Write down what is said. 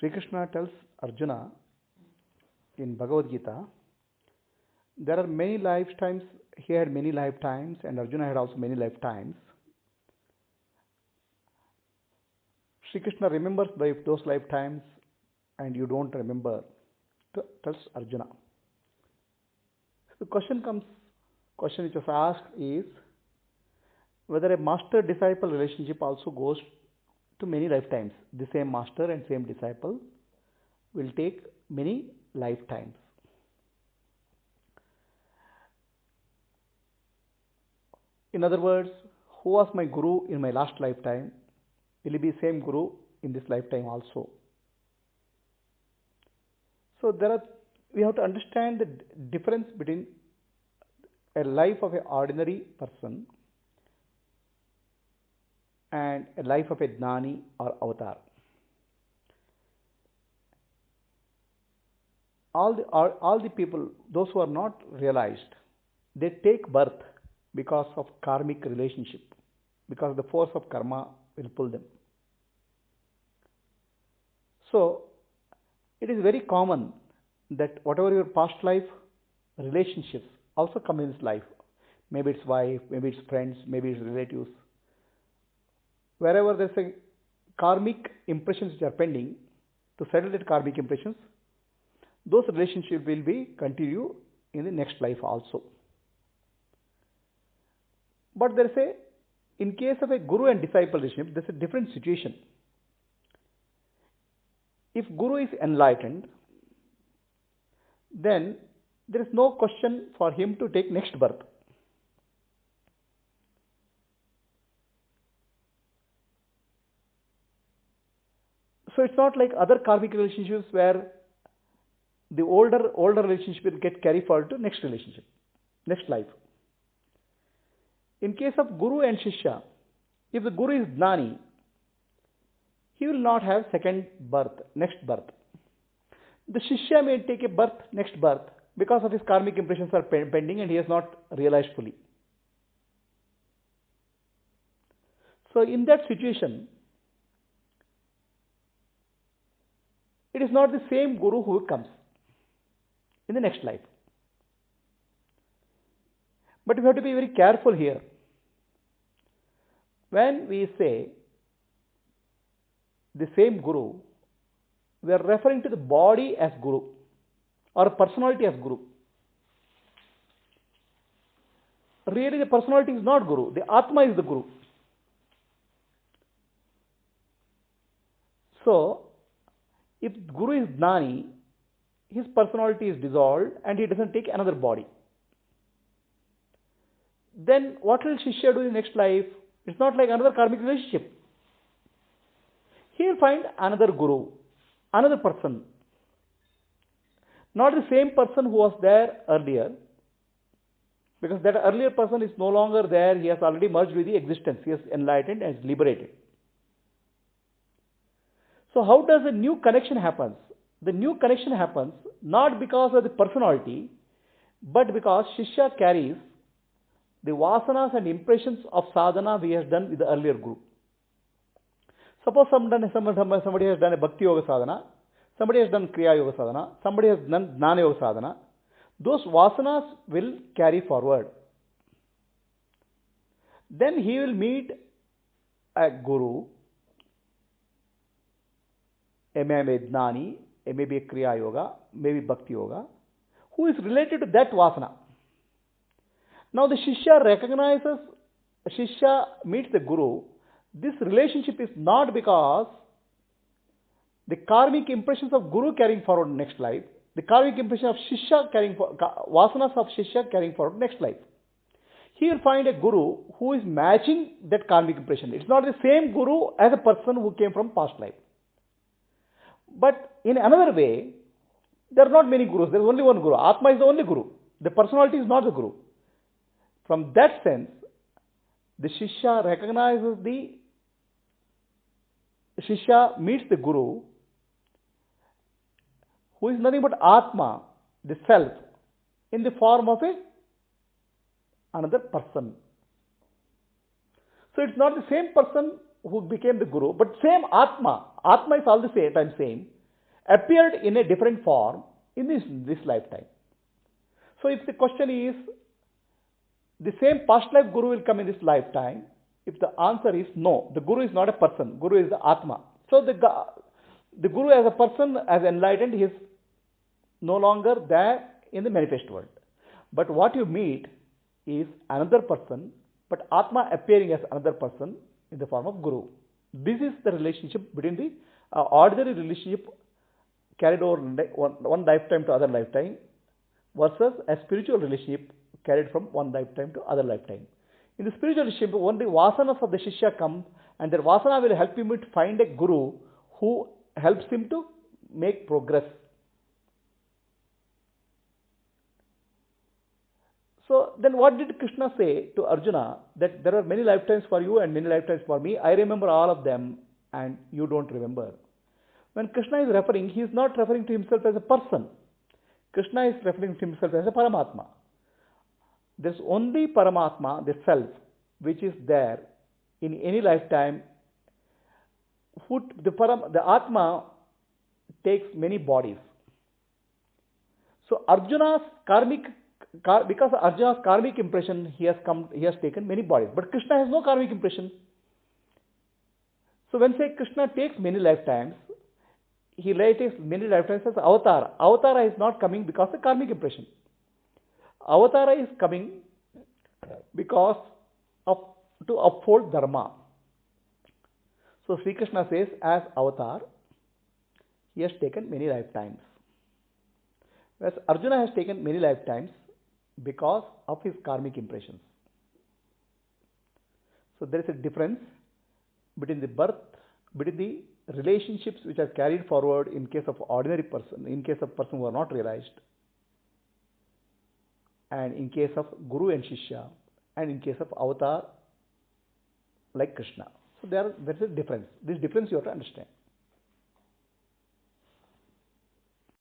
Sri Krishna tells Arjuna in Bhagavad Gita, there are many lifetimes, he had many lifetimes and Arjuna had also many lifetimes. Sri Krishna remembers those lifetimes and you don't remember, tells Arjuna. The question which was asked is whether a master-disciple relationship also goes to many lifetimes. The same master and same disciple will take many lifetimes. In other words, who was my guru in my last lifetime? Will he be same guru in this lifetime also? So we have to understand the difference between a life of an ordinary person and a life of a Jnani or avatar. All the people, those who are not realized, they take birth because of karmic relationship, because the force of karma will pull them. So, it is very common that whatever your past life relationships also come in this life. Maybe it's wife, maybe it's friends, maybe it's relatives. Wherever there's a karmic impressions which are pending, to settle that karmic impressions, those relationships will be continue in the next life also. But in case of a guru and disciple relationship, there's a different situation. If guru is enlightened, then there is no question for him to take next birth. So it's not like other karmic relationships where the older relationship will get carried forward to next relationship, next life. In case of guru and shishya, if the guru is Jnani, he will not have second birth, next birth. The shishya may take a birth, next birth, because of his karmic impressions are pending and he has not realized fully. So in that situation, it is not the same guru who comes in the next life. But we have to be very careful here. When we say the same guru, we are referring to the body as guru or personality as guru. Really, the personality is not guru, the Atma is the guru. So, if guru is Jnani, his personality is dissolved and he doesn't take another body. Then what will Shishya do in the next life? It's not like another karmic relationship. He will find another guru, another person. Not the same person who was there earlier, because that earlier person is no longer there, he has already merged with the existence, he has enlightened and is liberated. So how does a new connection happen? The new connection happens not because of the personality, but because Shishya carries the vasanas and impressions of sadhana he has done with the earlier guru. Suppose somebody has done a bhakti yoga sadhana, somebody has done kriya yoga sadhana, somebody has done jnana yoga sadhana. Those vasanas will carry forward. Then he will meet a guru, a maybe jnani, a maybe a kriya yoga, maybe bhakti yoga, who is related to that vasana. Now the Shishya recognizes, Shishya meets the Guru. This relationship is not because the karmic impressions of Guru carrying forward next life, the karmic impression of Shishya vasanas of Shishya carrying forward next life. He will find a Guru who is matching that karmic impression. It's not the same Guru as a person who came from past life. But in another way, there are not many Gurus. There is only one Guru. Atma is the only Guru. The personality is not the Guru. From that sense, the Shishya recognizes Shishya meets the Guru, who is nothing but Atma, the self, in the form of another person. So it's not the same person who became the Guru, but same Atma. Atma is all the same, appeared in a different form in this lifetime. So if the question is, the same past life Guru will come in this lifetime, if the answer is no, the Guru is not a person, Guru is the Atma. So the Guru as a person, as enlightened, he is no longer there in the manifest world. But what you meet is another person, but Atma appearing as another person in the form of Guru. This is the relationship between the ordinary relationship carried over one lifetime to other lifetime versus a spiritual relationship carried from one lifetime to other lifetime. In the spiritual relationship, only vasanas of the Shishya come, and that vasana will help him to find a Guru who helps him to make progress. So then what did Krishna say to Arjuna? That there are many lifetimes for you and many lifetimes for me. I remember all of them and you don't remember. When Krishna is referring, he is not referring to himself as a person. Krishna is referring to himself as a Paramatma. There is only Paramatma, the self, which is there in any lifetime. The Atma takes many bodies. So Arjuna's because Arjuna's karmic impression, he has taken many bodies. But Krishna has no karmic impression. So when say Krishna takes many lifetimes, he takes many lifetimes as Avatara. Avatara is not coming because of karmic impression. Avatara is coming because to uphold Dharma. So Sri Krishna says, as Avatar, he has taken many lifetimes. Whereas Arjuna has taken many lifetimes because of his karmic impressions. So there is a difference between the relationships which are carried forward in case of ordinary person, in case of person who are not realized, and in case of Guru and Shishya, and in case of Avatar like Krishna. So there is a difference. This difference you have to understand.